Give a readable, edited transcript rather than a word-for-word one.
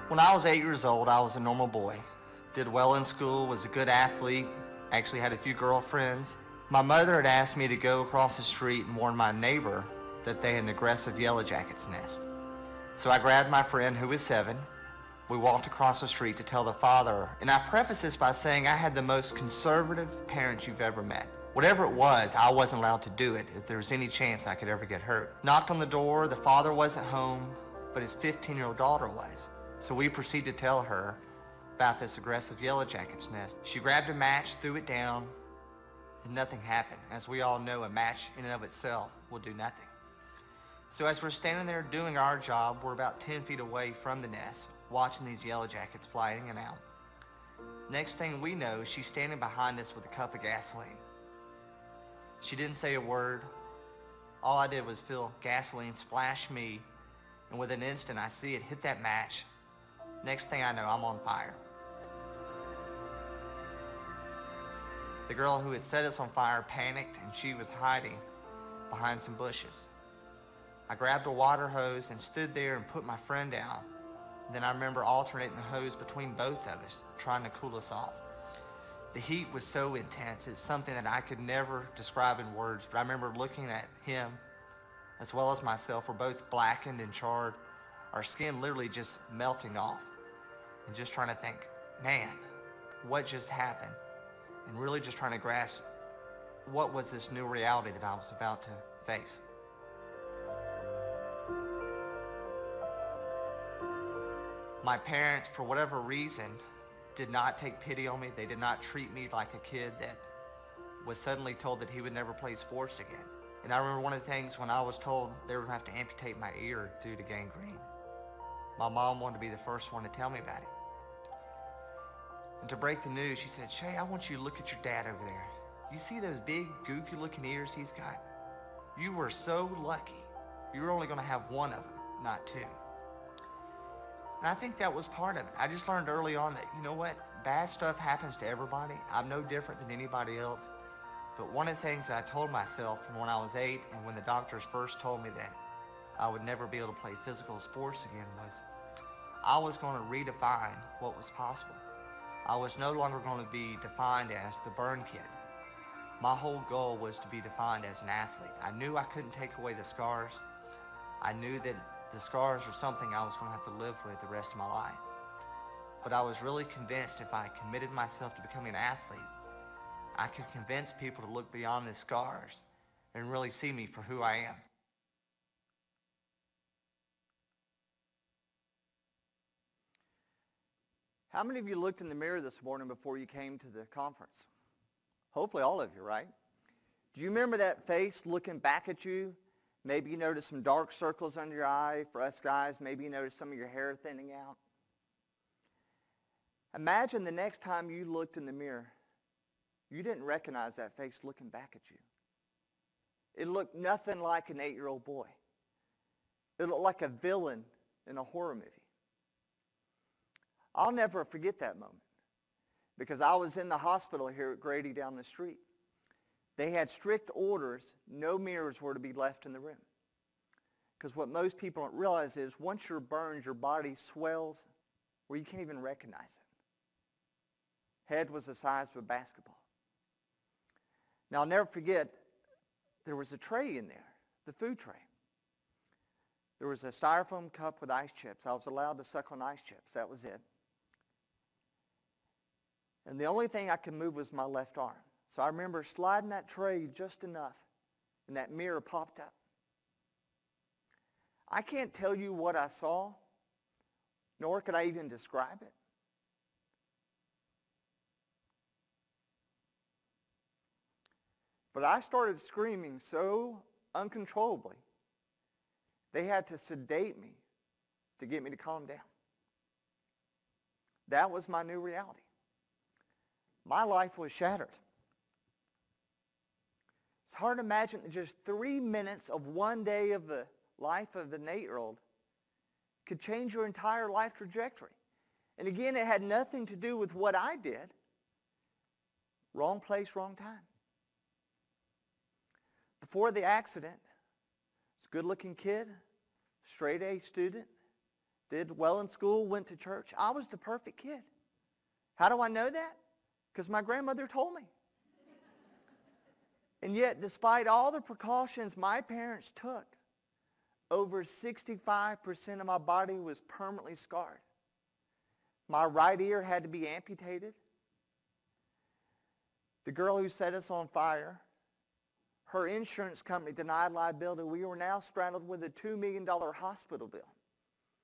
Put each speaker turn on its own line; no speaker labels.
When I was 8 years old, I was a normal boy. Did well in school, was a good athlete, actually had a few girlfriends. My mother had asked me to go across the street and warn my neighbor that they had an aggressive yellow jacket's nest. So I grabbed my friend who was 7. We walked across the street to tell the father, and I preface this by saying I had the most conservative parents you've ever met. Whatever it was, I wasn't allowed to do it if there was any chance I could ever get hurt. Knocked on the door, the father wasn't home, but his 15-year-old daughter was. So we proceeded to tell her about this aggressive yellow jacket's nest. She grabbed a match, threw it down, and nothing happened. As we all know, a match in and of itself will do nothing. So as we're standing there doing our job, we're about 10 feet away from the nest, watching these yellow jackets flying in and out. Next thing we know, she's standing behind us with a cup of gasoline. She didn't say a word. All I did was feel gasoline splash me, and within an instant I see it hit that match. Next thing I know, I'm on fire. The girl who had set us on fire panicked, and she was hiding behind some bushes. I grabbed a water hose and stood there and put my friend down. Then I remember alternating the hose between both of us, trying to cool us off. The heat was so intense, it's something that I could never describe in words, but I remember looking at him, as well as myself. We're both blackened and charred, our skin literally just melting off, and just trying to think, man, what just happened? And really just trying to grasp what was this new reality that I was about to face. My parents, for whatever reason, did not take pity on me. They did not treat me like a kid that was suddenly told that he would never play sports again. And I remember one of the things when I was told they were going to have to amputate my ear due to gangrene. My mom wanted to be the first one to tell me about it. And to break the news, she said, "Shay, I want you to look at your dad over there. You see those big, goofy-looking ears he's got? You were so lucky. You were only going to have one of them, not two." And I think that was part of it. I just learned early on that, you know what? Bad stuff happens to everybody. I'm no different than anybody else. But one of the things that I told myself from when I was 8 and when the doctors first told me that I would never be able to play physical sports again was I was going to redefine what was possible. I was no longer going to be defined as the burn kid. My whole goal was to be defined as an athlete. I knew I couldn't take away the scars. I knew that the scars were something I was going to have to live with the rest of my life. But I was really convinced if I committed myself to becoming an athlete, I could convince people to look beyond the scars and really see me for who I am.
How many of you looked in the mirror this morning before you came to the conference? Hopefully all of you, right? Do you remember that face looking back at you? Maybe you noticed some dark circles under your eye. For us guys, maybe you noticed some of your hair thinning out. Imagine the next time you looked in the mirror, you didn't recognize that face looking back at you. It looked nothing like an 8-year-old boy. It looked like a villain in a horror movie. I'll never forget that moment because I was in the hospital here at Grady down the street. They had strict orders, no mirrors were to be left in the room. Because what most people don't realize is once you're burned, your body swells where you can't even recognize it. Head was the size of a basketball. Now, I'll never forget, there was a tray in there, the food tray. There was a styrofoam cup with ice chips. I was allowed to suck on ice chips. That was it. And the only thing I could move was my left arm. So I remember sliding that tray just enough, and that mirror popped up. I can't tell you what I saw, nor could I even describe it. But I started screaming so uncontrollably, they had to sedate me to get me to calm down. That was my new reality. My life was shattered. It's hard to imagine that just 3 minutes of one day of the life of an 8-year-old could change your entire life trajectory. And again, it had nothing to do with what I did. Wrong place, wrong time. Before the accident, I was a good-looking kid, straight A student, did well in school, went to church. I was the perfect kid. How do I know that? Because my grandmother told me. And yet, despite all the precautions my parents took, over 65% of my body was permanently scarred. My right ear had to be amputated. The girl who set us on fire, her insurance company denied liability. We were now straddled with a $2 million hospital bill.